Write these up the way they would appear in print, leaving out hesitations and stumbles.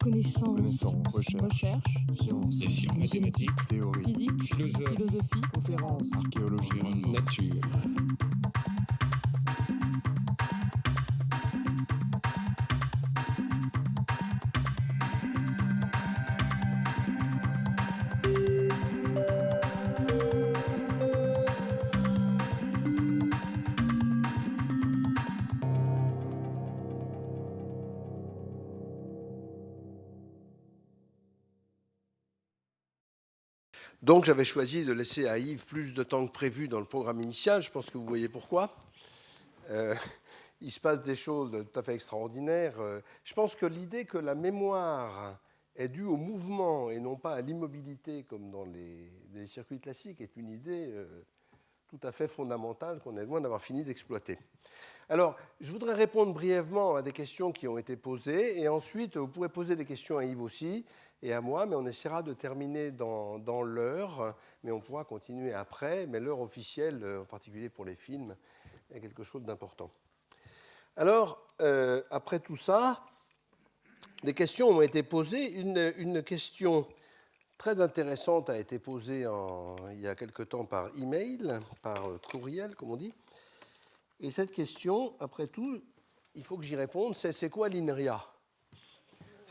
Connaissance, recherche, sciences, sciences mathématiques, théorie, physique, philosophie, conférences, archéologie, environnement, nature. Donc j'avais choisi de laisser à Yves plus de temps que prévu dans le programme initial. Je pense que vous voyez pourquoi. Il se passe des choses tout à fait extraordinaires. Je pense que l'idée que la mémoire est due au mouvement et non pas à l'immobilité comme dans les circuits classiques est une idée tout à fait fondamentale qu'on est loin d'avoir fini d'exploiter. Alors, je voudrais répondre brièvement à des questions qui ont été posées et ensuite vous pourrez poser des questions à Yves aussi et à moi, mais on essaiera de terminer dans l'heure, mais on pourra continuer après, mais l'heure officielle, en particulier pour les films, est quelque chose d'important. Alors, après tout ça, des questions ont été posées. Une question très intéressante a été posée il y a quelque temps par email, par courriel, comme on dit. Et cette question, après tout, il faut que j'y réponde, c'est quoi l'INRIA ?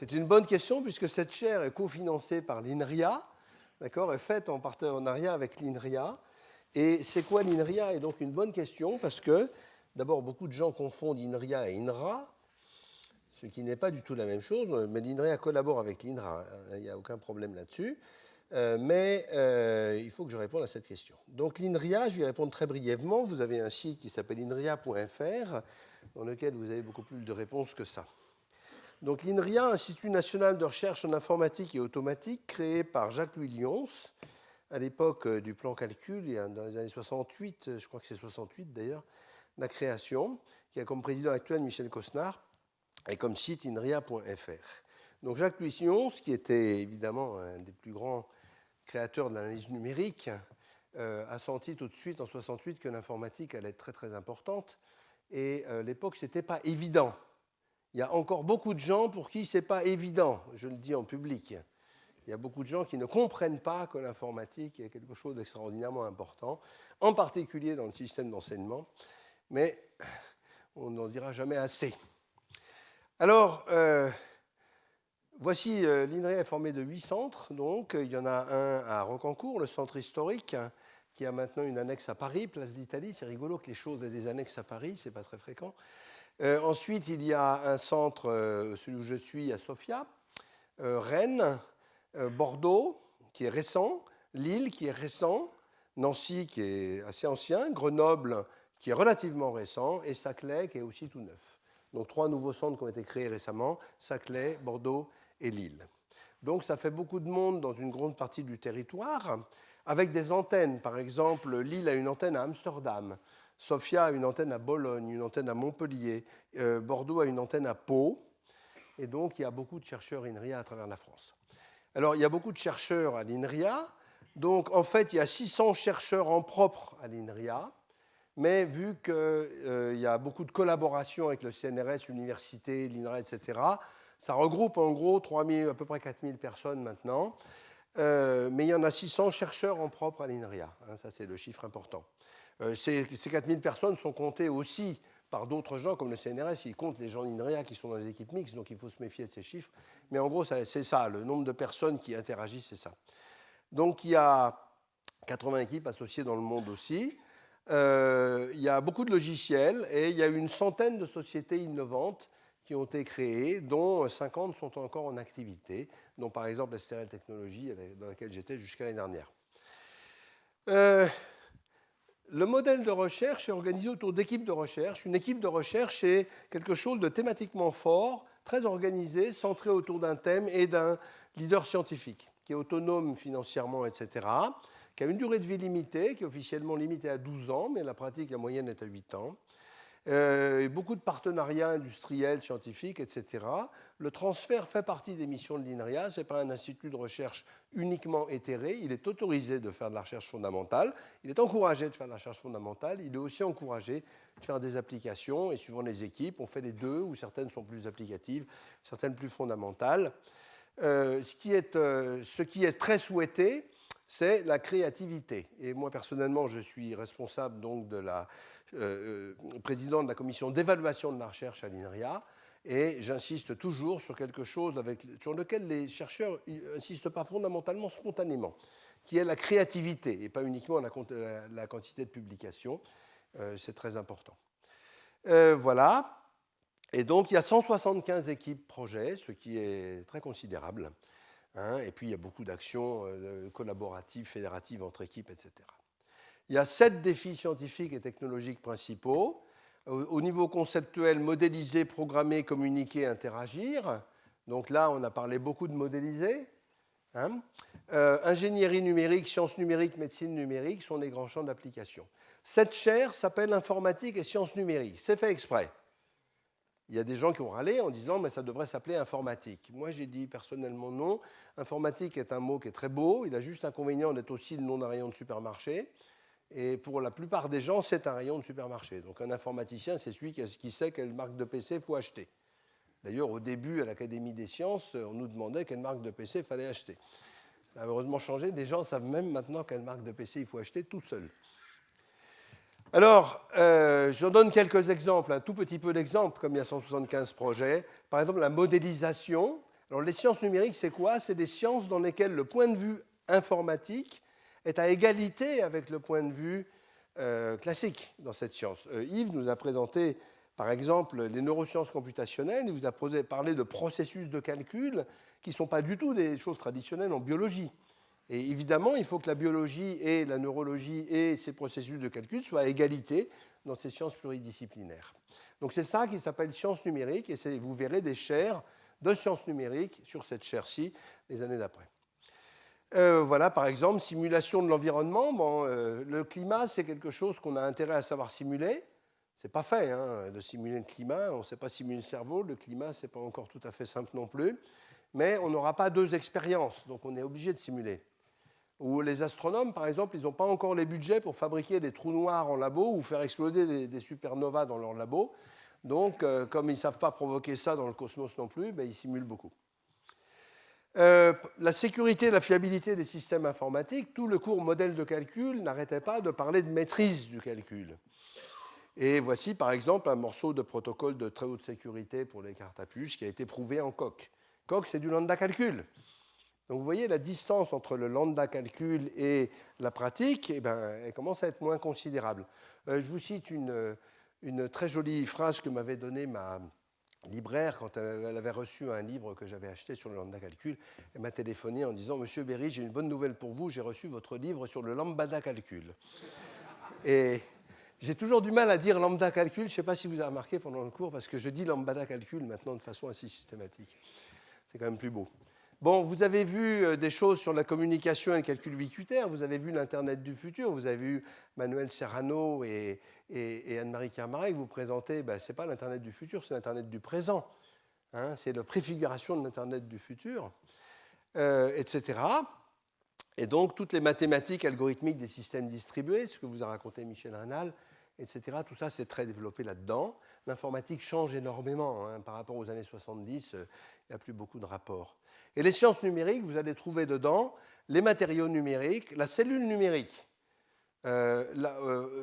C'est une bonne question puisque cette chaire est cofinancée par l'INRIA, d'accord, est faite en partenariat avec l'INRIA. Et c'est quoi l'INRIA est donc une bonne question parce que, d'abord, beaucoup de gens confondent INRIA et INRA, ce qui n'est pas du tout la même chose, mais l'INRIA collabore avec l'INRA, il n'y a aucun problème là-dessus. Mais il faut que je réponde à cette question. Donc l'INRIA, je vais répondre très brièvement. Vous avez un site qui s'appelle inria.fr, dans lequel vous avez beaucoup plus de réponses que ça. Donc l'INRIA, Institut national de recherche en informatique et automatique, créé par Jacques-Louis Lyons, à l'époque du plan calcul, dans les années 68, je crois que c'est 68 d'ailleurs, la création, qui a comme président actuel Michel Cosnard, et comme site inria.fr. Donc Jacques-Louis Lyons, qui était évidemment un des plus grands créateurs de l'analyse numérique, a senti tout de suite en 68 que l'informatique allait être très très importante, et à l'époque, ce n'était pas évident. Il y a encore beaucoup de gens pour qui ce n'est pas évident, je le dis en public. Il y a beaucoup de gens qui ne comprennent pas que l'informatique est quelque chose d'extraordinairement important, en particulier dans le système d'enseignement, mais on n'en dira jamais assez. Alors, voici, l'INRIA est formé de 8 centres, donc il y en a un à Rocancourt, le centre historique, qui a maintenant une annexe à Paris, place d'Italie. C'est rigolo que les choses aient des annexes à Paris, ce n'est pas très fréquent. Ensuite, il y a un centre, celui où je suis, à Sofia, Rennes, Bordeaux, qui est récent, Lille, qui est récent, Nancy, qui est assez ancien, Grenoble, qui est relativement récent, et Saclay, qui est aussi tout neuf. Donc 3 nouveaux centres qui ont été créés récemment, Saclay, Bordeaux et Lille. Donc ça fait beaucoup de monde dans une grande partie du territoire, avec des antennes. Par exemple, Lille a une antenne à Amsterdam, Sofia a une antenne à Bologne, une antenne à Montpellier, Bordeaux a une antenne à Pau, et donc il y a beaucoup de chercheurs INRIA à travers la France. Alors il y a beaucoup de chercheurs à l'INRIA, donc en fait il y a 600 chercheurs en propre à l'INRIA, mais vu qu'il y a beaucoup de collaboration avec le CNRS, l'université, l'INRA, etc., ça regroupe en gros 3000, à peu près 4000 personnes maintenant, mais il y en a 600 chercheurs en propre à l'INRIA, ça c'est le chiffre important. Ces 4000 personnes sont comptées aussi par d'autres gens comme le CNRS, ils comptent les gens d'INRIA qui sont dans les équipes mixtes, donc il faut se méfier de ces chiffres. Mais en gros, c'est ça, le nombre de personnes qui interagissent, c'est ça. Donc il y a 80 équipes associées dans le monde aussi. Il y a beaucoup de logiciels et il y a une centaine de sociétés innovantes qui ont été créées, dont 50 sont encore en activité, dont par exemple STRL Technologies, dans laquelle j'étais jusqu'à l'année dernière. Le modèle de recherche est organisé autour d'équipes de recherche. Une équipe de recherche est quelque chose de thématiquement fort, très organisé, centré autour d'un thème et d'un leader scientifique, qui est autonome financièrement, etc., qui a une durée de vie limitée, qui est officiellement limitée à 12 ans, mais la pratique, la moyenne est à 8 ans, Beaucoup de partenariats industriels, scientifiques, etc. Le transfert fait partie des missions de l'INRIA. Ce n'est pas un institut de recherche uniquement éthéré. Il est autorisé de faire de la recherche fondamentale. Il est encouragé de faire de la recherche fondamentale. Il est aussi encouragé de faire des applications. Et suivant les équipes, on fait les deux, où certaines sont plus applicatives, certaines plus fondamentales. Ce qui est très souhaité, c'est la créativité. Et moi, personnellement, je suis responsable donc de la président de la commission d'évaluation de la recherche à l'INRIA, et j'insiste toujours sur quelque chose sur lequel les chercheurs n'insistent pas fondamentalement, spontanément, qui est la créativité, et pas uniquement la quantité de publications. C'est très important. Voilà. Et donc, il y a 175 équipes projets, ce qui est très considérable. Hein, et puis, il y a beaucoup d'actions collaboratives, fédératives entre équipes, etc. Il y a 7 défis scientifiques et technologiques principaux. Au niveau conceptuel, modéliser, programmer, communiquer, interagir. Donc là, on a parlé beaucoup de modéliser. Hein. Ingénierie numérique, sciences numériques, médecine numérique sont les grands champs d'application. Cette chaire s'appelle informatique et sciences numériques. C'est fait exprès. Il y a des gens qui ont râlé en disant mais ça devrait s'appeler informatique. Moi, j'ai dit personnellement non. Informatique est un mot qui est très beau. Il a juste l'inconvénient d'être aussi le nom d'un rayon de supermarché. Et pour la plupart des gens, c'est un rayon de supermarché. Donc un informaticien, c'est celui qui sait quelle marque de PC il faut acheter. D'ailleurs, au début, à l'Académie des sciences, on nous demandait quelle marque de PC il fallait acheter. Ça a heureusement changé. Les gens savent même maintenant quelle marque de PC il faut acheter tout seul. Alors, je donne quelques exemples, un tout petit peu d'exemples, comme il y a 175 projets. Par exemple, la modélisation. Alors, les sciences numériques, c'est quoi? C'est des sciences dans lesquelles le point de vue informatique est à égalité avec le point de vue classique dans cette science. Yves nous a présenté, par exemple, les neurosciences computationnelles. Il vous a parlé de processus de calcul qui ne sont pas du tout des choses traditionnelles en biologie. Et évidemment, il faut que la biologie et la neurologie et ces processus de calcul soient à égalité dans ces sciences pluridisciplinaires. Donc c'est ça qui s'appelle sciences numériques, et vous verrez des chaires de sciences numériques sur cette chaire-ci les années d'après. Voilà, par exemple, simulation de l'environnement. Bon, le climat, c'est quelque chose qu'on a intérêt à savoir simuler. Ce n'est pas fait hein, de simuler le climat. On ne sait pas simuler le cerveau. Le climat, ce n'est pas encore tout à fait simple non plus. Mais on n'aura pas 2 expériences, donc on est obligé de simuler. Ou les astronomes, par exemple, ils n'ont pas encore les budgets pour fabriquer des trous noirs en labo ou faire exploser des supernovas dans leur labo. Donc, comme ils ne savent pas provoquer ça dans le cosmos non plus, ben, ils simulent beaucoup. La sécurité et la fiabilité des systèmes informatiques, tout le cours modèle de calcul n'arrêtait pas de parler de maîtrise du calcul. Et voici, par exemple, un morceau de protocole de très haute sécurité pour les cartes à puce qui a été prouvé en coq. Coq, c'est du lambda calcul. Donc vous voyez, la distance entre le lambda calcul et la pratique, eh ben, elle commence à être moins considérable. Je vous cite une très jolie phrase que m'avait donnée ma libraire quand elle avait reçu un livre que j'avais acheté sur le lambda calcul. Elle m'a téléphoné en disant « Monsieur Berry, j'ai une bonne nouvelle pour vous, j'ai reçu votre livre sur le lambda calcul. » Et j'ai toujours du mal à dire lambda calcul, je ne sais pas si vous avez remarqué pendant le cours, parce que je dis lambda calcul maintenant de façon assez systématique. C'est quand même plus beau. Bon, vous avez vu des choses sur la communication et le calcul ubiquitaire, vous avez vu l'Internet du futur, vous avez vu Manuel Serrano et Anne-Marie Kermarek vous présenter, ben, ce n'est pas l'Internet du futur, c'est l'Internet du présent. Hein, c'est la préfiguration de l'Internet du futur, etc. Et donc, toutes les mathématiques algorithmiques des systèmes distribués, ce que vous a raconté Michel Reynal, etc., tout ça, c'est très développé là-dedans. L'informatique change énormément. Hein, par rapport aux années 70, il n'y a plus beaucoup de rapports. Et les sciences numériques, vous allez trouver dedans les matériaux numériques, la cellule numérique,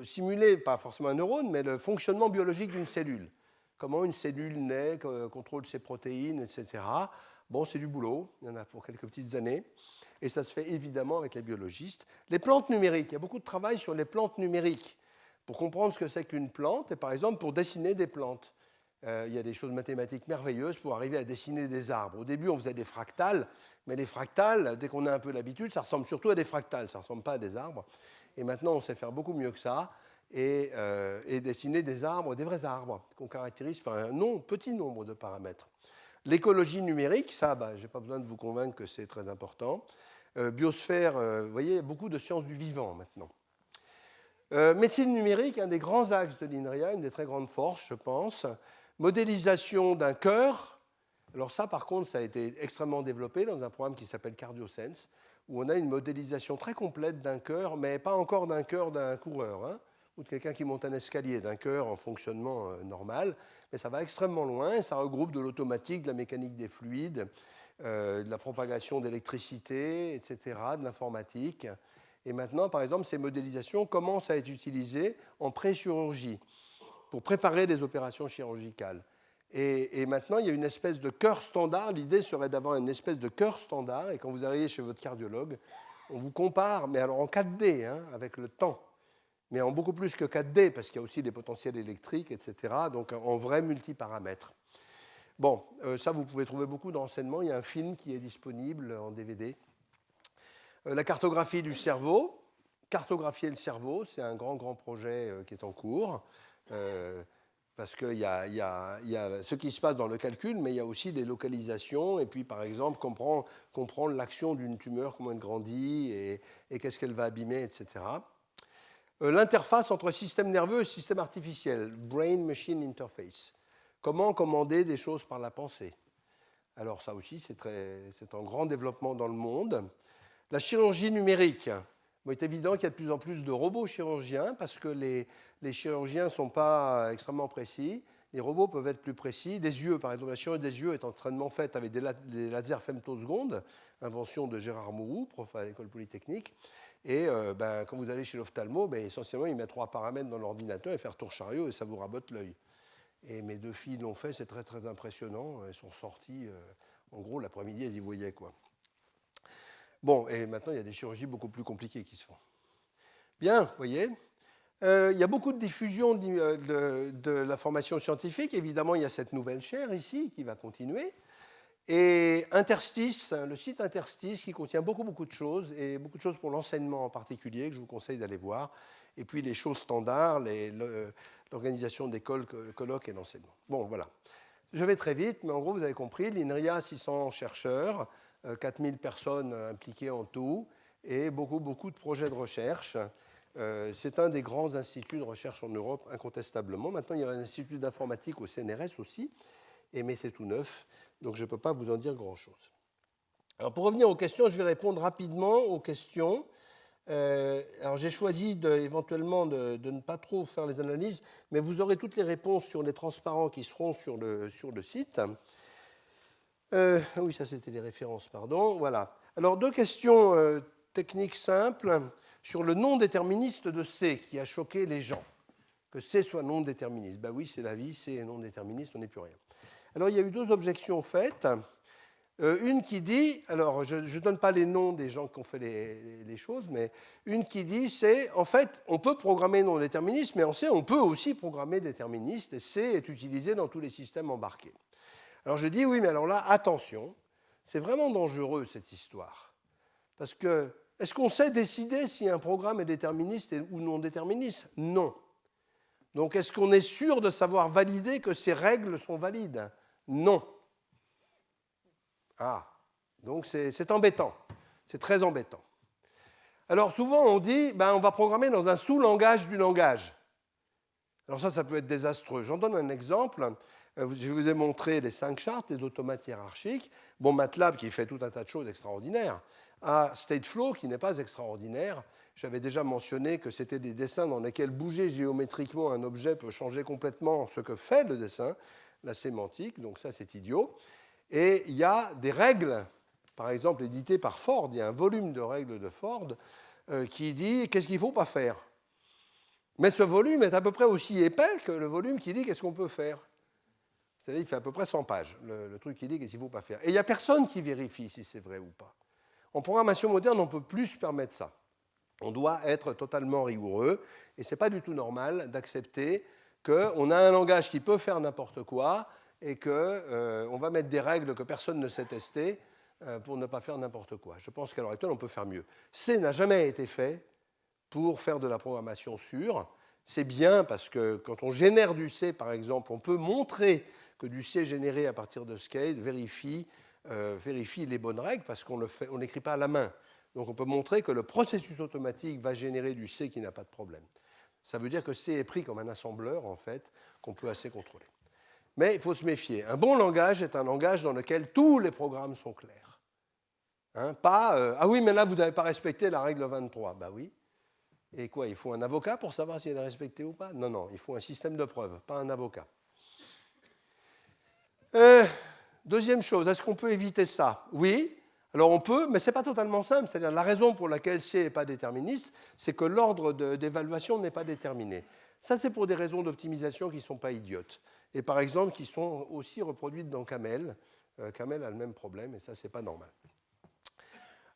simuler, pas forcément un neurone, mais le fonctionnement biologique d'une cellule. Comment une cellule naît, contrôle ses protéines, etc. Bon, c'est du boulot, il y en a pour quelques petites années. Et ça se fait évidemment avec les biologistes. Les plantes numériques, il y a beaucoup de travail sur les plantes numériques pour comprendre ce que c'est qu'une plante, et par exemple pour dessiner des plantes. Il y a des choses mathématiques merveilleuses pour arriver à dessiner des arbres. Au début, on faisait des fractales, mais les fractales, dès qu'on a un peu l'habitude, ça ressemble surtout à des fractales, ça ne ressemble pas à des arbres. Et maintenant, on sait faire beaucoup mieux que ça et dessiner des arbres, des vrais arbres, qu'on caractérise par un petit nombre de paramètres. L'écologie numérique, ça, je n'ai pas besoin de vous convaincre que c'est très important. Biosphère, vous voyez, beaucoup de sciences du vivant maintenant. Médecine numérique, un des grands axes de l'INRIA, une des très grandes forces, je pense. Modélisation d'un cœur. Alors ça, par contre, ça a été extrêmement développé dans un programme qui s'appelle CardioSense, où on a une modélisation très complète d'un cœur, mais pas encore d'un cœur d'un coureur, hein, ou de quelqu'un qui monte un escalier, d'un cœur en fonctionnement normal. Mais ça va extrêmement loin, ça regroupe de l'automatique, de la mécanique des fluides, de la propagation d'électricité, etc., de l'informatique. Et maintenant, par exemple, ces modélisations commencent à être utilisées en pré-chirurgie pour préparer des opérations chirurgicales. Et maintenant, il y a une espèce de cœur standard. L'idée serait d'avoir une espèce de cœur standard. Et quand vous arrivez chez votre cardiologue, on vous compare, mais alors en 4D, hein, avec le temps, mais en beaucoup plus que 4D, parce qu'il y a aussi des potentiels électriques, etc. Donc en vrai multiparamètres. Bon, ça, vous pouvez trouver beaucoup d'enseignements. Il y a un film qui est disponible en DVD. La cartographie du cerveau. Cartographier le cerveau, c'est un grand, grand projet qui est en cours. Parce qu'il y a ce qui se passe dans le calcul, mais il y a aussi des localisations, et puis par exemple comprendre l'action d'une tumeur, comment elle grandit, et qu'est-ce qu'elle va abîmer, etc. L'interface entre système nerveux et système artificiel, Brain-Machine Interface. Comment commander des choses par la pensée. Alors ça aussi, c'est en grand développement dans le monde. La chirurgie numérique. Il est évident qu'il y a de plus en plus de robots chirurgiens parce que les chirurgiens ne sont pas extrêmement précis. Les robots peuvent être plus précis. Les yeux, par exemple, la chirurgie des yeux est entièrement faite avec des lasers femtosecondes, invention de Gérard Mourou, prof à l'école polytechnique. Et quand vous allez chez l'ophtalmo, essentiellement, il met 3 paramètres dans l'ordinateur et faire tour chariot et ça vous rabote l'œil. Et mes 2 filles l'ont fait, c'est très très impressionnant. Elles sont sorties, en gros, l'après-midi, elles y voyaient, quoi. Bon, et maintenant, il y a des chirurgies beaucoup plus compliquées qui se font. Bien, vous voyez. Il y a beaucoup de diffusion de la formation scientifique. Évidemment, il y a cette nouvelle chaire ici qui va continuer. Et Interstice, le site Interstice qui contient beaucoup, beaucoup de choses, et beaucoup de choses pour l'enseignement en particulier, que je vous conseille d'aller voir. Et puis les choses standards, l'organisation des colloques et l'enseignement. Bon, voilà. Je vais très vite, mais en gros, vous avez compris, l'INRIA, 600 chercheurs, 4000 personnes impliquées en tout, et beaucoup, beaucoup de projets de recherche. C'est un des grands instituts de recherche en Europe, incontestablement. Maintenant, il y a un institut d'informatique au CNRS aussi, mais c'est tout neuf, donc je ne peux pas vous en dire grand-chose. Alors, pour revenir aux questions, je vais répondre rapidement aux questions. Alors, j'ai choisi éventuellement de ne pas trop faire les analyses, mais vous aurez toutes les réponses sur les transparents qui seront sur le site. Oui, ça c'était les références, pardon. Voilà. Alors, 2 questions techniques simples sur le non déterministe de C qui a choqué les gens. Que C soit non déterministe. Ben oui, c'est la vie, C est non déterministe, on n'est plus rien. Alors, il y a eu 2 objections faites. Une qui dit, alors je ne donne pas les noms des gens qui ont fait les choses, mais une qui dit, c'est en fait, on peut programmer non déterministe, mais en C, on peut aussi programmer déterministe, et C est utilisé dans tous les systèmes embarqués. Alors je dis, oui, mais alors là, attention, c'est vraiment dangereux cette histoire. Parce que, est-ce qu'on sait décider si un programme est déterministe ou non déterministe? Non. Donc, est-ce qu'on est sûr de savoir valider que ces règles sont valides? Non. Ah, donc c'est embêtant. C'est très embêtant. Alors, souvent, on dit, on va programmer dans un sous-langage du langage. Alors ça peut être désastreux. J'en donne un exemple. Je vous ai montré les 5 chartes, les automates hiérarchiques. Bon, MATLAB qui fait tout un tas de choses extraordinaires. À Stateflow qui n'est pas extraordinaire. J'avais déjà mentionné que c'était des dessins dans lesquels bouger géométriquement un objet peut changer complètement ce que fait le dessin, la sémantique. Donc ça, c'est idiot. Et il y a des règles, par exemple éditées par Ford. Il y a un volume de règles de Ford qui dit qu'est-ce qu'il ne faut pas faire. Mais ce volume est à peu près aussi épais que le volume qui dit qu'est-ce qu'on peut faire. C'est-à-dire qu'il fait à peu près 100 pages, le truc qui dit qu'est-ce qu'il ne faut pas faire. Et il n'y a personne qui vérifie si c'est vrai ou pas. En programmation moderne, on ne peut plus se permettre ça. On doit être totalement rigoureux, et ce n'est pas du tout normal d'accepter qu'on a un langage qui peut faire n'importe quoi, et qu'on va mettre des règles que personne ne sait tester pour ne pas faire n'importe quoi. Je pense qu'à l'heure actuelle, on peut faire mieux. C n'a jamais été fait pour faire de la programmation sûre. C'est bien parce que quand on génère du C, par exemple, on peut montrer que du C généré à partir de Scale vérifie les bonnes règles parce qu'on n'écrit pas à la main. Donc on peut montrer que le processus automatique va générer du C qui n'a pas de problème. Ça veut dire que C est pris comme un assembleur, en fait, qu'on peut assez contrôler. Mais il faut se méfier. Un bon langage est un langage dans lequel tous les programmes sont clairs. Hein, pas ah oui, mais là, vous n'avez pas respecté la règle 23. Ben oui. Et quoi, il faut un avocat pour savoir si elle est respectée ou pas? Non, non, il faut un système de preuve, pas un avocat. Deuxième chose, est-ce qu'on peut éviter ça? Oui. Alors on peut, mais ce n'est pas totalement simple. C'est-à-dire la raison pour laquelle C n'est pas déterministe, c'est que l'ordre d'évaluation n'est pas déterminé. Ça, c'est pour des raisons d'optimisation qui ne sont pas idiotes. Et par exemple, qui sont aussi reproduites dans Camel. Camel a le même problème, et ça, ce n'est pas normal.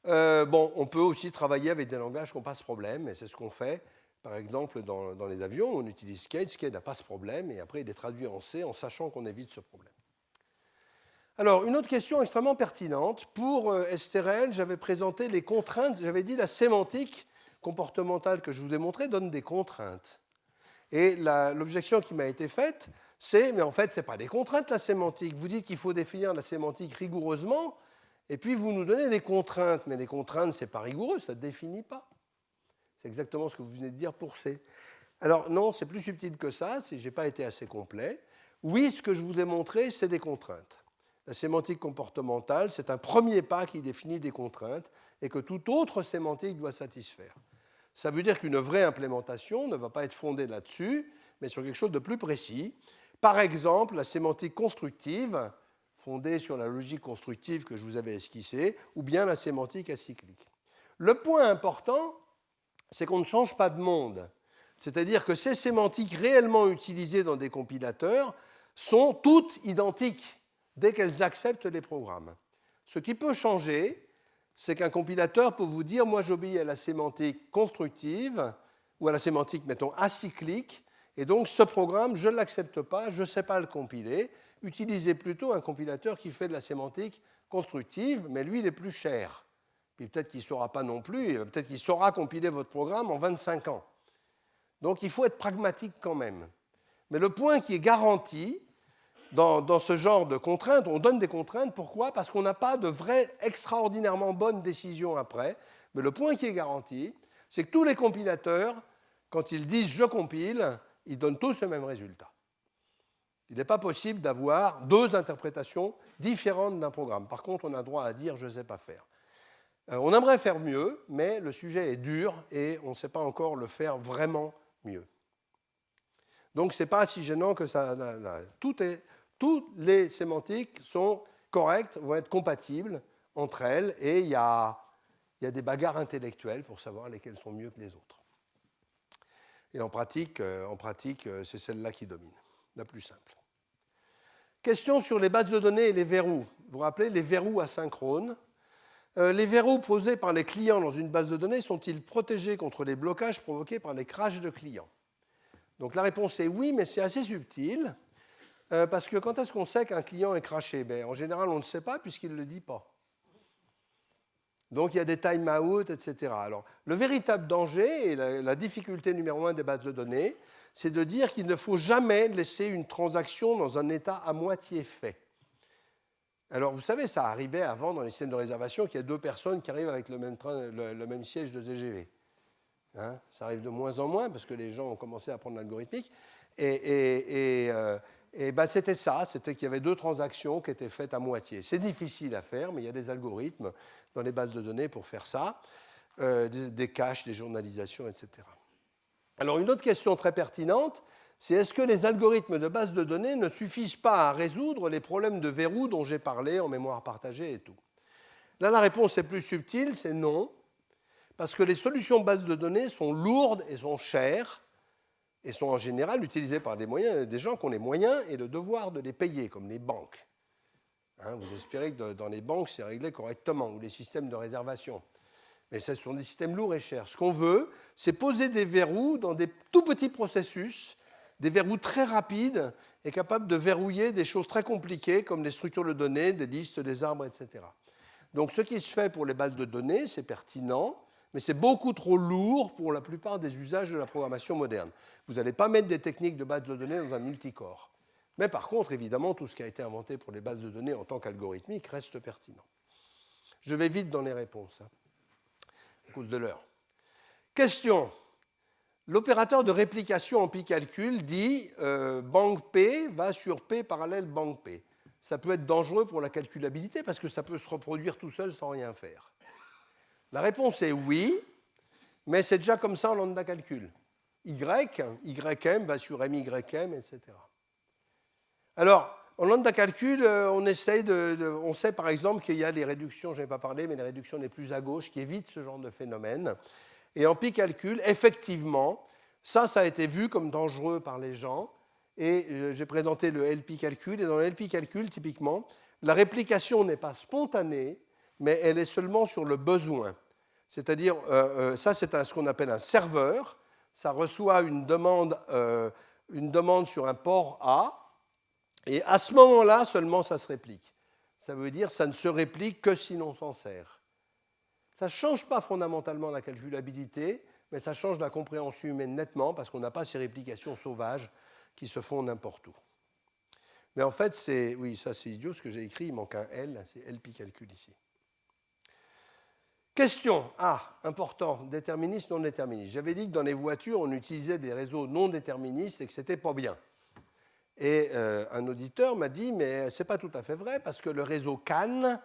Bon, on peut aussi travailler avec des langages qui n'ont pas ce problème, et c'est ce qu'on fait. Par exemple, dans les avions, on utilise Skate. Skate n'a pas ce problème, et après, il est traduit en C en sachant qu'on évite ce problème. Alors, une autre question extrêmement pertinente. Pour STRL, j'avais présenté les contraintes. J'avais dit la sémantique comportementale que je vous ai montrée donne des contraintes. Et l'objection qui m'a été faite, c'est, mais en fait, ce n'est pas des contraintes, la sémantique. Vous dites qu'il faut définir la sémantique rigoureusement, et puis vous nous donnez des contraintes. Mais les contraintes, ce n'est pas rigoureux, ça ne définit pas. C'est exactement ce que vous venez de dire pour C. Alors, non, c'est plus subtil que ça, si je n'ai pas été assez complet. Oui, ce que je vous ai montré, c'est des contraintes. La sémantique comportementale, c'est un premier pas qui définit des contraintes et que toute autre sémantique doit satisfaire. Ça veut dire qu'une vraie implémentation ne va pas être fondée là-dessus, mais sur quelque chose de plus précis. Par exemple, la sémantique constructive, fondée sur la logique constructive que je vous avais esquissée, ou bien la sémantique acyclique. Le point important, c'est qu'on ne change pas de monde. C'est-à-dire que ces sémantiques réellement utilisées dans des compilateurs sont toutes identiques dès qu'elles acceptent les programmes. Ce qui peut changer, c'est qu'un compilateur peut vous dire « moi j'obéis à la sémantique constructive » ou à la sémantique, mettons, acyclique, et donc ce programme, je ne l'accepte pas, je ne sais pas le compiler. Utilisez plutôt un compilateur qui fait de la sémantique constructive, mais lui, il est plus cher. Puis peut-être qu'il ne saura pas non plus, peut-être qu'il saura compiler votre programme en 25 ans. Donc il faut être pragmatique quand même. Mais le point qui est garanti, dans ce genre de contraintes, on donne des contraintes, pourquoi? Parce qu'on n'a pas de vraie extraordinairement bonne décision après. Mais le point qui est garanti, c'est que tous les compilateurs, quand ils disent « je compile », ils donnent tous le même résultat. Il n'est pas possible d'avoir deux interprétations différentes d'un programme. Par contre, on a droit à dire « je ne sais pas faire ». On aimerait faire mieux, mais le sujet est dur et on ne sait pas encore le faire vraiment mieux. Donc, ce n'est pas si gênant que ça. Toutes les sémantiques sont correctes, vont être compatibles entre elles, et il y a des bagarres intellectuelles pour savoir lesquelles sont mieux que les autres. Et en pratique c'est celle-là qui domine, la plus simple. Question sur les bases de données et les verrous. Vous vous rappelez, les verrous asynchrones. Les verrous posés par les clients dans une base de données sont-ils protégés contre les blocages provoqués par les crashs de clients? Donc la réponse est oui, mais c'est assez subtil. Parce que quand est-ce qu'on sait qu'un client est crashé? En général, on ne sait pas puisqu'il ne le dit pas. Donc il y a des time-out, etc. Alors, le véritable danger et la difficulté numéro 1 des bases de données, c'est de dire qu'il ne faut jamais laisser une transaction dans un état à moitié fait. Alors, vous savez, ça arrivait avant dans les systèmes de réservation qu'il y a deux personnes qui arrivent avec le même siège de TGV. Hein, ça arrive de moins en moins parce que les gens ont commencé à prendre l'algorithmique. Et c'était ça, c'était qu'il y avait deux transactions qui étaient faites à moitié. C'est difficile à faire, mais il y a des algorithmes dans les bases de données pour faire ça, des caches, des journalisations, etc. Alors une autre question très pertinente, c'est est-ce que les algorithmes de base de données ne suffisent pas à résoudre les problèmes de verrou dont j'ai parlé en mémoire partagée et tout? Là, la réponse est plus subtile, c'est non, parce que les solutions de base de données sont lourdes et sont chères, et sont en général utilisées par des gens qui ont les moyens et le devoir de les payer, comme les banques. Hein, vous espérez que dans les banques, c'est réglé correctement, ou les systèmes de réservation. Mais ce sont des systèmes lourds et chers. Ce qu'on veut, c'est poser des verrous dans des tout petits processus, des verrous très rapides et capables de verrouiller des choses très compliquées, comme des structures de données, des listes, des arbres, etc. Donc ce qui se fait pour les bases de données, c'est pertinent, mais c'est beaucoup trop lourd pour la plupart des usages de la programmation moderne. Vous n'allez pas mettre des techniques de base de données dans un multicore. Mais par contre, évidemment, tout ce qui a été inventé pour les bases de données en tant qu'algorithmique reste pertinent. Je vais vite dans les réponses, à cause de l'heure. Question. l'opérateur de réplication en pi-calcul dit banque P va sur P parallèle banque P. Ça peut être dangereux pour la calculabilité parce que ça peut se reproduire tout seul sans rien faire. La réponse est oui, mais c'est déjà comme ça en lambda calcul. YM va sur MYM, etc. Alors, en lambda calcul, on sait par exemple qu'il y a des réductions, je n'ai pas parlé, mais les réductions les plus à gauche qui évitent ce genre de phénomène. Et en pi-calcul, effectivement, ça a été vu comme dangereux par les gens. Et j'ai présenté le LP-calcul. Et dans le LP-calcul, typiquement, la réplication n'est pas spontanée, mais elle est seulement sur le besoin. C'est-à-dire, ça, c'est ce qu'on appelle un serveur. Ça reçoit une demande sur un port A. Et à ce moment-là, seulement, ça se réplique. Ça veut dire que ça ne se réplique que si l'on s'en sert. Ça ne change pas fondamentalement la calculabilité, mais ça change la compréhension humaine nettement parce qu'on n'a pas ces réplications sauvages qui se font n'importe où. Mais en fait, oui, ça c'est idiot ce que j'ai écrit, il manque un L, c'est LP calcul ici. Question important, déterministe, non déterministe. J'avais dit que dans les voitures, on utilisait des réseaux non déterministes et que ce n'était pas bien. Et un auditeur m'a dit, mais ce n'est pas tout à fait vrai, parce que le réseau CAN,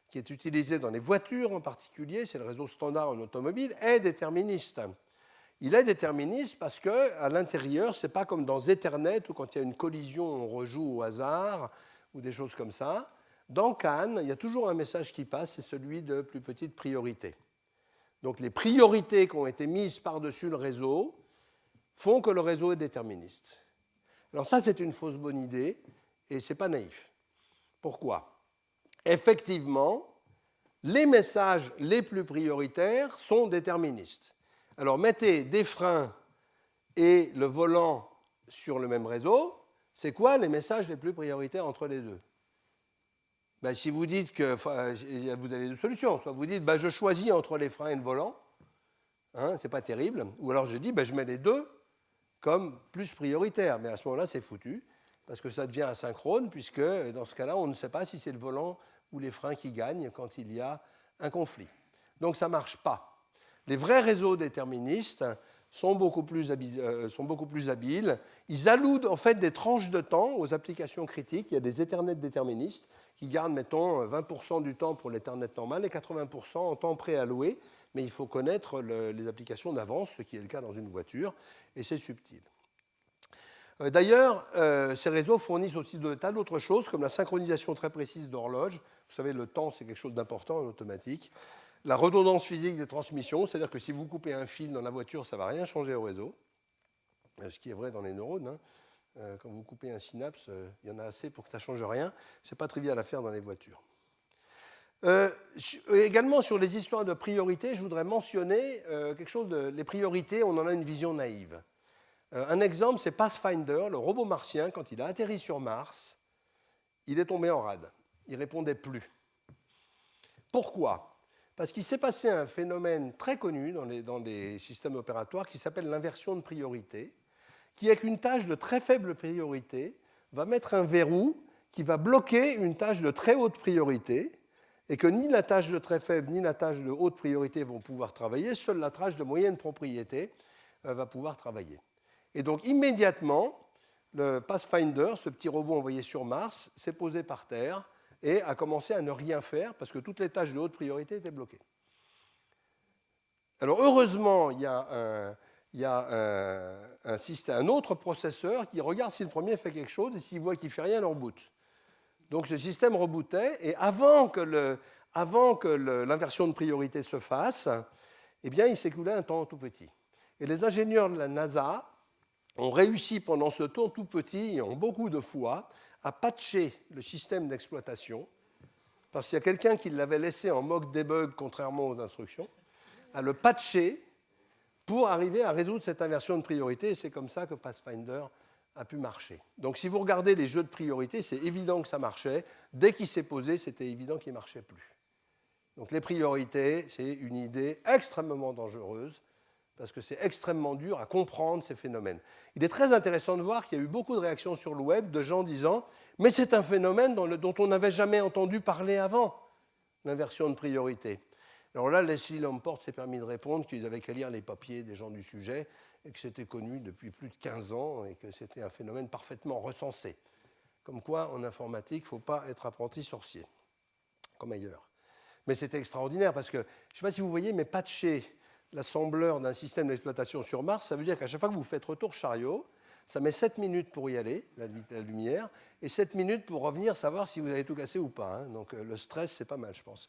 qui est utilisé dans les voitures en particulier, c'est le réseau standard en automobile, est déterministe. Il est déterministe parce qu'à l'intérieur, ce n'est pas comme dans Ethernet, où quand il y a une collision, on rejoue au hasard, ou des choses comme ça. Dans CAN, il y a toujours un message qui passe, c'est celui de plus petite priorité. Donc les priorités qui ont été mises par-dessus le réseau font que le réseau est déterministe. Alors ça, c'est une fausse bonne idée, et ce n'est pas naïf. Pourquoi ? Effectivement, les messages les plus prioritaires sont déterministes. Alors, mettez des freins et le volant sur le même réseau, c'est quoi les messages les plus prioritaires entre les deux ? Si vous dites que vous avez deux solutions, soit vous dites je choisis entre les freins et le volant, hein, c'est pas terrible, ou alors je dis je mets les deux comme plus prioritaires, mais à ce moment-là c'est foutu, parce que ça devient asynchrone, puisque dans ce cas-là on ne sait pas si c'est le volant ou les freins qui gagnent quand il y a un conflit. Donc ça ne marche pas. Les vrais réseaux déterministes sont beaucoup plus habiles. Ils allouent en fait des tranches de temps aux applications critiques. Il y a des Ethernet déterministes qui gardent, mettons, 20% du temps pour l'Ethernet normal et 80% en temps préalloué. Mais il faut connaître les applications d'avance, ce qui est le cas dans une voiture, et c'est subtil. D'ailleurs, ces réseaux fournissent aussi de tas d'autres choses, comme la synchronisation très précise d'horloges. Vous savez, le temps, c'est quelque chose d'important en automatique. La redondance physique des transmissions, c'est-à-dire que si vous coupez un fil dans la voiture, ça ne va rien changer au réseau, ce qui est vrai dans les neurones. Hein. Quand vous coupez un synapse, il y en a assez pour que ça ne change rien. Ce n'est pas trivial à faire dans les voitures. Également, sur les histoires de priorité, je voudrais mentionner quelque chose les priorités, on en a une vision naïve. Un exemple, c'est Pathfinder, le robot martien, quand il a atterri sur Mars, il est tombé en rade. Il ne répondait plus. Pourquoi ? Parce qu'il s'est passé un phénomène très connu dans les systèmes opératoires qui s'appelle l'inversion de priorité, qui, avec une tâche de très faible priorité, va mettre un verrou qui va bloquer une tâche de très haute priorité, et que ni la tâche de très faible ni la tâche de haute priorité vont pouvoir travailler, seule la tâche de moyenne propriété va pouvoir travailler. Et donc immédiatement, le Pathfinder, ce petit robot envoyé sur Mars, s'est posé par terre et a commencé à ne rien faire parce que toutes les tâches de haute priorité étaient bloquées. Alors heureusement, il y a un autre processeur qui regarde si le premier fait quelque chose et s'il voit qu'il ne fait rien, il le reboot. Donc ce système rebootait et avant que l'inversion de priorité se fasse, eh bien, il s'écoulait un temps tout petit. Et les ingénieurs de la NASA ont réussi pendant ce temps tout petit, et en beaucoup de fois, à patcher le système d'exploitation, parce qu'il y a quelqu'un qui l'avait laissé en mock debug, contrairement aux instructions, à le patcher pour arriver à résoudre cette inversion de priorité, et c'est comme ça que Pathfinder a pu marcher. Donc si vous regardez les jeux de priorité, c'est évident que ça marchait. Dès qu'il s'est posé, c'était évident qu'il ne marchait plus. Donc les priorités, c'est une idée extrêmement dangereuse, parce que c'est extrêmement dur à comprendre ces phénomènes. Il est très intéressant de voir qu'il y a eu beaucoup de réactions sur le web de gens disant « mais c'est un phénomène dont on n'avait jamais entendu parler avant, l'inversion de priorité ». Alors là, Leslie Lamport s'est permis de répondre qu'ils avaient qu'à lire les papiers des gens du sujet et que c'était connu depuis plus de 15 ans et que c'était un phénomène parfaitement recensé. Comme quoi, en informatique, il ne faut pas être apprenti sorcier, comme ailleurs. Mais c'était extraordinaire parce que, je ne sais pas si vous voyez, mais patcher l'assembleur d'un système d'exploitation sur Mars, ça veut dire qu'à chaque fois que vous faites retour chariot, ça met 7 minutes pour y aller, la lumière, et 7 minutes pour revenir savoir si vous avez tout cassé ou pas. Hein. Donc le stress, c'est pas mal, je pense.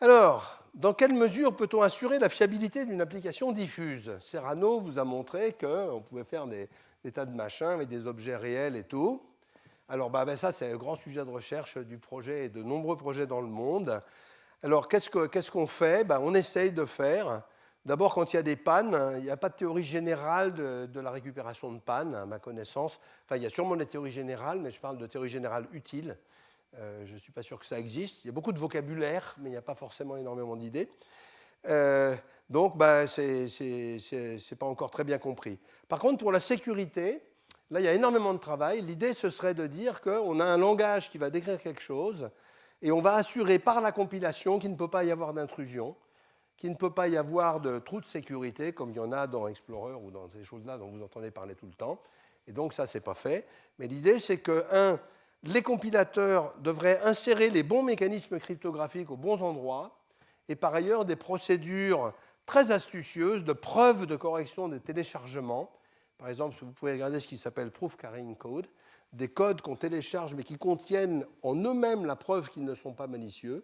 Alors, dans quelle mesure peut-on assurer la fiabilité d'une application diffuse? Serrano vous a montré qu'on pouvait faire des tas de machins avec des objets réels et tout. Alors, ça, c'est un grand sujet de recherche du projet et de nombreux projets dans le monde. Alors, qu'est-ce qu'on fait? On essaye de faire. D'abord, quand il y a des pannes, il n'y a pas de théorie générale de la récupération de pannes, à ma connaissance. Enfin, il y a sûrement des théories générales, mais je parle de théories générales utiles. Je ne suis pas sûr que ça existe. Il y a beaucoup de vocabulaire, mais il n'y a pas forcément énormément d'idées. Donc, ce n'est pas encore très bien compris. Par contre, pour la sécurité, là, il y a énormément de travail. L'idée, ce serait de dire qu'on a un langage qui va décrire quelque chose et on va assurer par la compilation qu'il ne peut pas y avoir d'intrusion, qu'il ne peut pas y avoir de trou de sécurité, comme il y en a dans Explorer ou dans ces choses-là dont vous entendez parler tout le temps. Et donc, ça, ce n'est pas fait. Mais l'idée, c'est que, les compilateurs devraient insérer les bons mécanismes cryptographiques aux bons endroits et par ailleurs des procédures très astucieuses de preuve de correction des téléchargements. Par exemple, vous pouvez regarder ce qui s'appelle Proof Carrying Code, des codes qu'on télécharge mais qui contiennent en eux-mêmes la preuve qu'ils ne sont pas malicieux.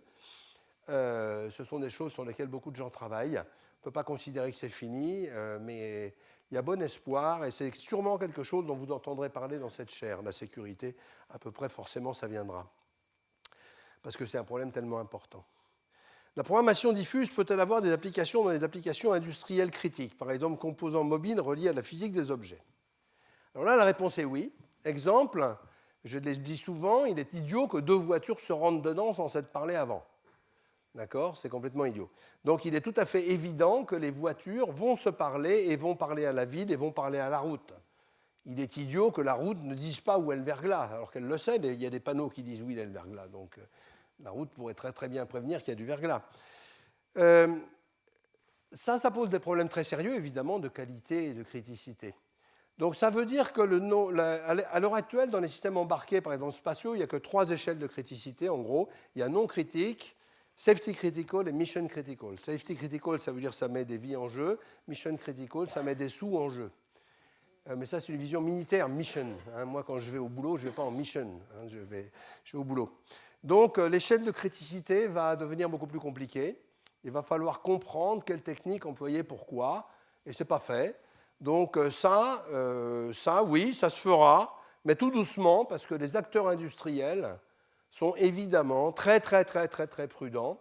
Ce sont des choses sur lesquelles beaucoup de gens travaillent. On ne peut pas considérer que c'est fini, mais il y a bon espoir et c'est sûrement quelque chose dont vous entendrez parler dans cette chaire. La sécurité, à peu près forcément, ça viendra. Parce que c'est un problème tellement important. La programmation diffuse peut-elle avoir des applications dans les applications industrielles critiques, par exemple composants mobiles reliés à la physique des objets? Alors là, la réponse est oui. Exemple, je le dis souvent, il est idiot que 2 voitures se rentrent dedans sans s'être parlé avant. D'accord? C'est complètement idiot. Donc il est tout à fait évident que les voitures vont se parler et vont parler à la ville et vont parler à la route. Il est idiot que la route ne dise pas où est le verglas, alors qu'elle le sait, il y a des panneaux qui disent où il est le verglas. Donc la route pourrait très très bien prévenir qu'il y a du verglas. Ça pose des problèmes très sérieux, évidemment, de qualité et de criticité. Donc ça veut dire que à l'heure actuelle, dans les systèmes embarqués, par exemple spatiaux, il n'y a que 3 échelles de criticité, en gros. Il y a non critique, safety critical et mission critical. Safety critical, ça veut dire que ça met des vies en jeu. Mission critical, ça met des sous en jeu. Mais ça, c'est une vision militaire, mission. Moi, quand je vais au boulot, je ne vais pas en mission. Je vais au boulot. Donc, l'échelle de criticité va devenir beaucoup plus compliquée. Il va falloir comprendre quelle technique employer, pourquoi. Et ce n'est pas fait. Donc, ça, oui, ça se fera, mais tout doucement, parce que les acteurs industriels sont évidemment très, très, très, très, très prudents.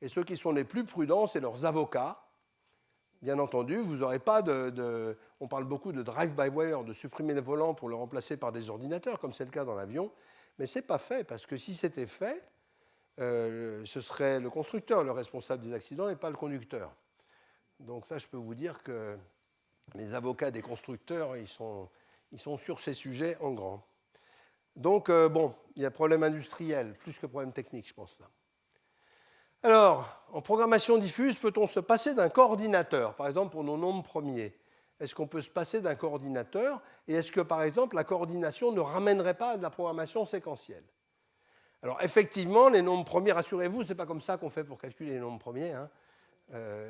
Et ceux qui sont les plus prudents, c'est leurs avocats. Bien entendu, vous n'aurez pas on parle beaucoup de drive-by-wire, de supprimer les volants pour le remplacer par des ordinateurs, comme c'est le cas dans l'avion, mais ce n'est pas fait, parce que si c'était fait, ce serait le constructeur le responsable des accidents et pas le conducteur. Donc ça, je peux vous dire que les avocats des constructeurs, ils sont sur ces sujets en grand. Donc, il y a problème industriel, plus que problème technique, je pense, là. Alors, en programmation diffuse, peut-on se passer d'un coordinateur, par exemple pour nos nombres premiers? Est-ce qu'on peut se passer d'un coordinateur? Et est-ce que, par exemple, la coordination ne ramènerait pas à de la programmation séquentielle? Alors, effectivement, les nombres premiers, rassurez-vous, ce n'est pas comme ça qu'on fait pour calculer les nombres premiers.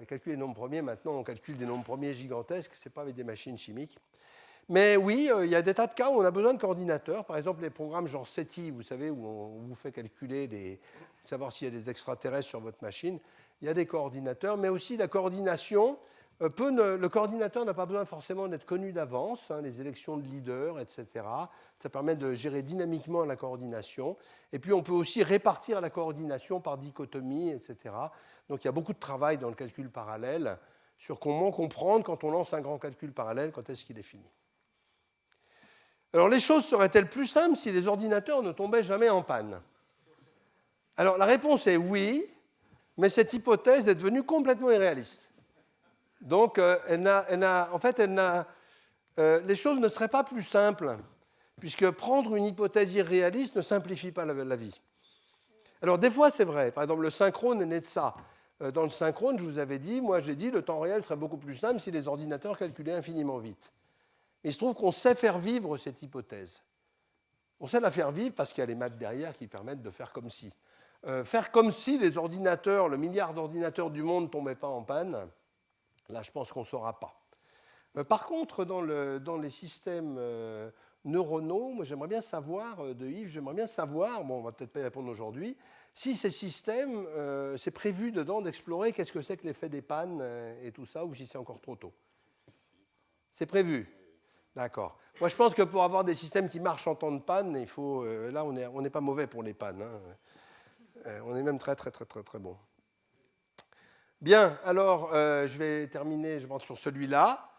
Calculer les nombres premiers, maintenant, on calcule des nombres premiers gigantesques, ce n'est pas avec des machines chimiques. Mais oui, il y a des tas de cas où on a besoin de coordinateurs. Par exemple, les programmes genre SETI, vous savez, où on vous fait calculer, savoir s'il y a des extraterrestres sur votre machine. Il y a des coordinateurs, mais aussi la coordination. Le coordinateur n'a pas besoin forcément d'être connu d'avance, les élections de leaders, etc. Ça permet de gérer dynamiquement la coordination. Et puis, on peut aussi répartir la coordination par dichotomie, etc. Donc, il y a beaucoup de travail dans le calcul parallèle sur comment comprendre, quand on lance un grand calcul parallèle, quand est-ce qu'il est fini. Alors, les choses seraient-elles plus simples si les ordinateurs ne tombaient jamais en panne? Alors, la réponse est oui, mais cette hypothèse est devenue complètement irréaliste. Donc, les choses ne seraient pas plus simples, puisque prendre une hypothèse irréaliste ne simplifie pas la vie. Alors, des fois, c'est vrai. Par exemple, le synchrone est né de ça. Dans le synchrone, je vous avais dit, moi j'ai dit, le temps réel serait beaucoup plus simple si les ordinateurs calculaient infiniment vite. Mais il se trouve qu'on sait faire vivre cette hypothèse. On sait la faire vivre parce qu'il y a les maths derrière qui permettent de faire comme si. Faire comme si les ordinateurs, le milliard d'ordinateurs du monde ne tombaient pas en panne, là je pense qu'on ne saura pas. Par contre, dans les systèmes neuronaux, moi j'aimerais bien savoir, de Yves, j'aimerais bien savoir, bon on ne va peut-être pas y répondre aujourd'hui, si ces systèmes, c'est prévu dedans d'explorer qu'est-ce que c'est que l'effet des pannes et tout ça, ou si c'est encore trop tôt. C'est prévu. D'accord. Moi, je pense que pour avoir des systèmes qui marchent en temps de panne, il faut. Là, on n'est pas mauvais pour les pannes. Hein. On est même très, très, très, très, très bon. Bien. Alors, je vais terminer. Je rentre sur celui-là.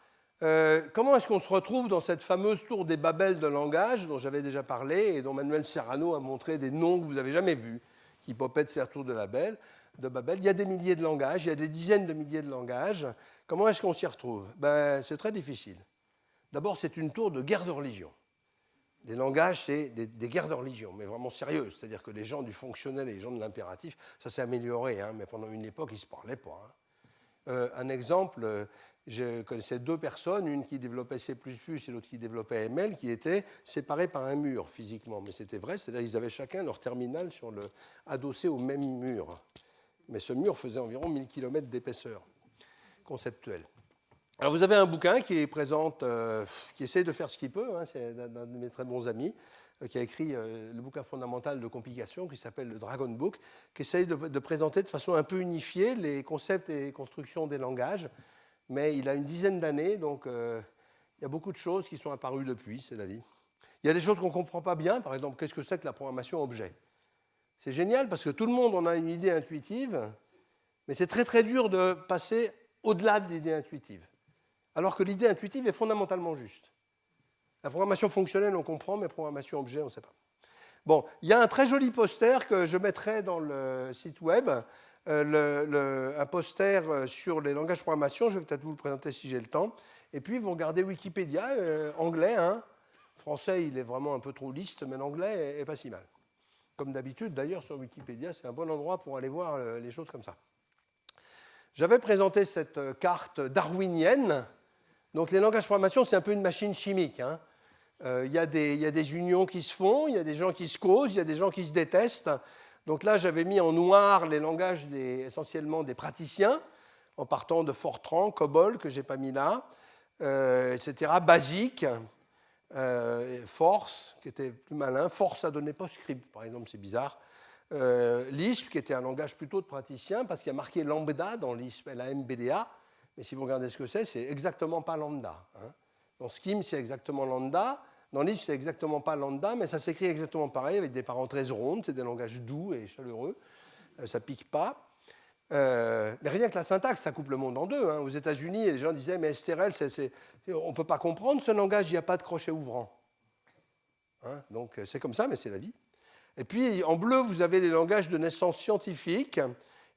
Comment est-ce qu'on se retrouve dans cette fameuse tour des Babel de langage dont j'avais déjà parlé et dont Manuel Serrano a montré des noms que vous n'avez jamais vus, qui popètent sur la tour de Babel. Il y a des milliers de langages, il y a des dizaines de milliers de langages. Comment est-ce qu'on s'y retrouve? C'est très difficile. D'abord, c'est une tour de guerre de religion. Des langages, c'est des guerres de religion, mais vraiment sérieuses. C'est-à-dire que les gens du fonctionnel et les gens de l'impératif, ça s'est amélioré, hein, mais pendant une époque, ils ne se parlaient pas. Hein. Un exemple, je connaissais deux personnes, une qui développait C++ et l'autre qui développait ML, qui étaient séparées par un mur physiquement. Mais c'était vrai, c'est-à-dire qu'ils avaient chacun leur terminal adossé au même mur. Mais ce mur faisait environ 1000 km d'épaisseur conceptuelle. Alors vous avez un bouquin qui présente, qui essaie de faire ce qu'il peut, hein, c'est un de mes très bons amis, qui a écrit le bouquin fondamental de complication qui s'appelle le Dragon Book, qui essaye de présenter de façon un peu unifiée les concepts et constructions des langages, mais il a une dizaine d'années, donc il y a beaucoup de choses qui sont apparues depuis, c'est la vie. Il y a des choses qu'on ne comprend pas bien, par exemple, qu'est-ce que c'est que la programmation objet? C'est génial parce que tout le monde en a une idée intuitive, mais c'est très très dur de passer au-delà de l'idée intuitive. Alors que l'idée intuitive est fondamentalement juste. La programmation fonctionnelle, on comprend, mais programmation objet, on ne sait pas. Bon, il y a un très joli poster que je mettrai dans le site web, un poster sur les langages de programmation, je vais peut-être vous le présenter si j'ai le temps. Et puis, vous regardez Wikipédia, anglais, hein. Français, il est vraiment un peu trop liste, mais l'anglais n'est pas si mal. Comme d'habitude, d'ailleurs, sur Wikipédia, c'est un bon endroit pour aller voir les choses comme ça. J'avais présenté cette carte darwinienne. Donc les langages de programmation, c'est un peu une machine chimique. Hein. Il y a des unions qui se font, il y a des gens qui se causent, il y a des gens qui se détestent. Donc là, j'avais mis en noir les langages essentiellement des praticiens, en partant de Fortran, COBOL, que je n'ai pas mis là, etc. Basic, Force, qui était plus malin. Force a donné PostScript, par exemple, c'est bizarre. Lisp, qui était un langage plutôt de praticien, parce qu'il y a marqué lambda dans Lisp, LAMBDA. Mais si vous regardez ce que c'est exactement pas lambda. Hein. Dans Scheme, c'est exactement lambda. Dans Lisp, c'est exactement pas lambda, mais ça s'écrit exactement pareil, avec des parenthèses rondes. C'est des langages doux et chaleureux. Ça pique pas. Mais rien que la syntaxe, ça coupe le monde en deux. Hein. Aux États-Unis, les gens disaient, mais STRL, on ne peut pas comprendre ce langage, il n'y a pas de crochet ouvrant. Hein. Donc c'est comme ça, mais c'est la vie. Et puis, en bleu, vous avez les langages de naissance scientifique.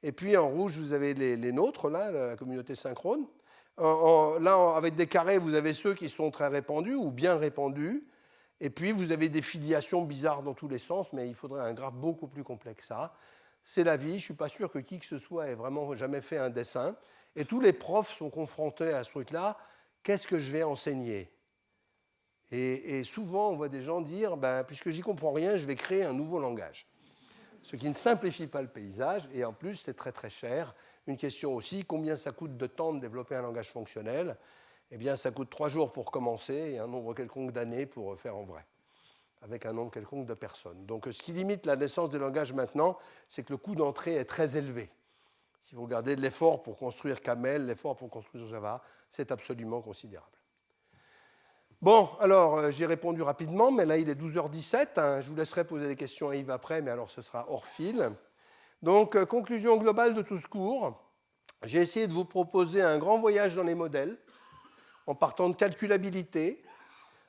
Et puis, en rouge, vous avez les nôtres, là, la communauté synchrone. Là, avec des carrés, vous avez ceux qui sont très répandus ou bien répandus. Et puis, vous avez des filiations bizarres dans tous les sens, mais il faudrait un graphe beaucoup plus complexe que ça. C'est la vie. Je ne suis pas sûr que qui que ce soit ait vraiment jamais fait un dessin. Et tous les profs sont confrontés à ce truc-là. Qu'est-ce que je vais enseigner ? Et souvent, on voit des gens dire, puisque j'y comprends rien, je vais créer un nouveau langage. Ce qui ne simplifie pas le paysage, et en plus, c'est très très cher. Une question aussi, combien ça coûte de temps de développer un langage fonctionnel? Eh bien, ça coûte 3 jours pour commencer et un nombre quelconque d'années pour faire en vrai, avec un nombre quelconque de personnes. Donc, ce qui limite la naissance des langages maintenant, c'est que le coût d'entrée est très élevé. Si vous regardez l'effort pour construire Camel, l'effort pour construire Java, c'est absolument considérable. Bon, alors, j'ai répondu rapidement, mais là, il est 12h17. Hein, je vous laisserai poser des questions à Yves après, mais alors ce sera hors fil. Donc, conclusion globale de tout ce cours. J'ai essayé de vous proposer un grand voyage dans les modèles, en partant de calculabilité.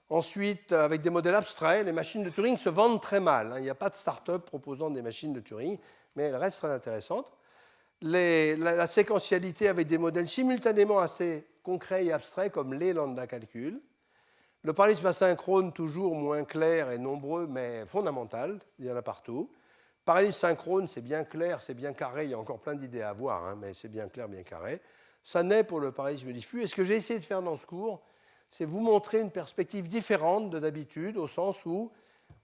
Ensuite, avec des modèles abstraits, les machines de Turing se vendent très mal. Hein, il n'y a pas de start-up proposant des machines de Turing, mais elles restent très intéressantes. La séquentialité avec des modèles simultanément assez concrets et abstraits, comme les lambda calculs. Le parallélisme asynchrone, toujours moins clair et nombreux, mais fondamental, il y en a partout. Parallélisme synchrone, c'est bien clair, c'est bien carré, il y a encore plein d'idées à avoir, hein, mais c'est bien clair, bien carré. Ça naît pour le parallélisme diffus. Et ce que j'ai essayé de faire dans ce cours, c'est vous montrer une perspective différente de d'habitude, au sens où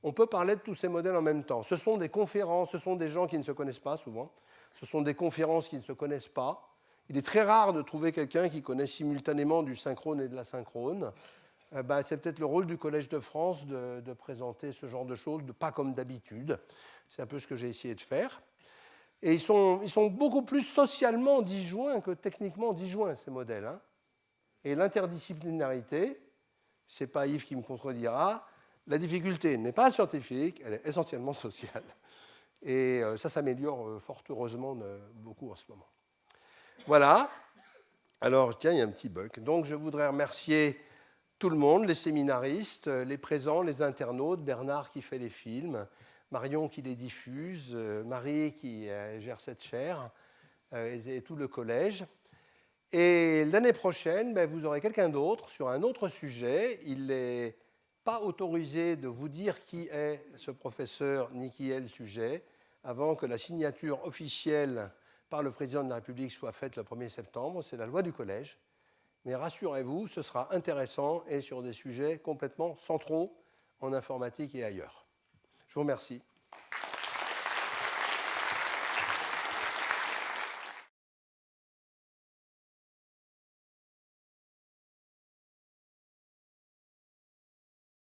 on peut parler de tous ces modèles en même temps. Ce sont des conférences, ce sont des gens qui ne se connaissent pas souvent, ce sont des conférences qui ne se connaissent pas. Il est très rare de trouver quelqu'un qui connaît simultanément du synchrone et de l'asynchrone. C'est peut-être le rôle du Collège de France de présenter ce genre de choses, pas comme d'habitude. C'est un peu ce que j'ai essayé de faire. Et ils sont beaucoup plus socialement disjoints que techniquement disjoints, ces modèles. Hein. Et l'interdisciplinarité, ce n'est pas Yves qui me contredira, la difficulté n'est pas scientifique, elle est essentiellement sociale. Et ça s'améliore fort heureusement beaucoup en ce moment. Voilà. Alors, tiens, il y a un petit bug. Donc, je voudrais remercier tout le monde, les séminaristes, les présents, les internautes, Bernard qui fait les films, Marion qui les diffuse, Marie qui gère cette chaire, et tout le collège. Et l'année prochaine, vous aurez quelqu'un d'autre sur un autre sujet. Il n'est pas autorisé de vous dire qui est ce professeur ni qui est le sujet avant que la signature officielle par le président de la République soit faite le 1er septembre. C'est la loi du collège. Mais rassurez-vous, ce sera intéressant et sur des sujets complètement centraux en informatique et ailleurs. Je vous remercie.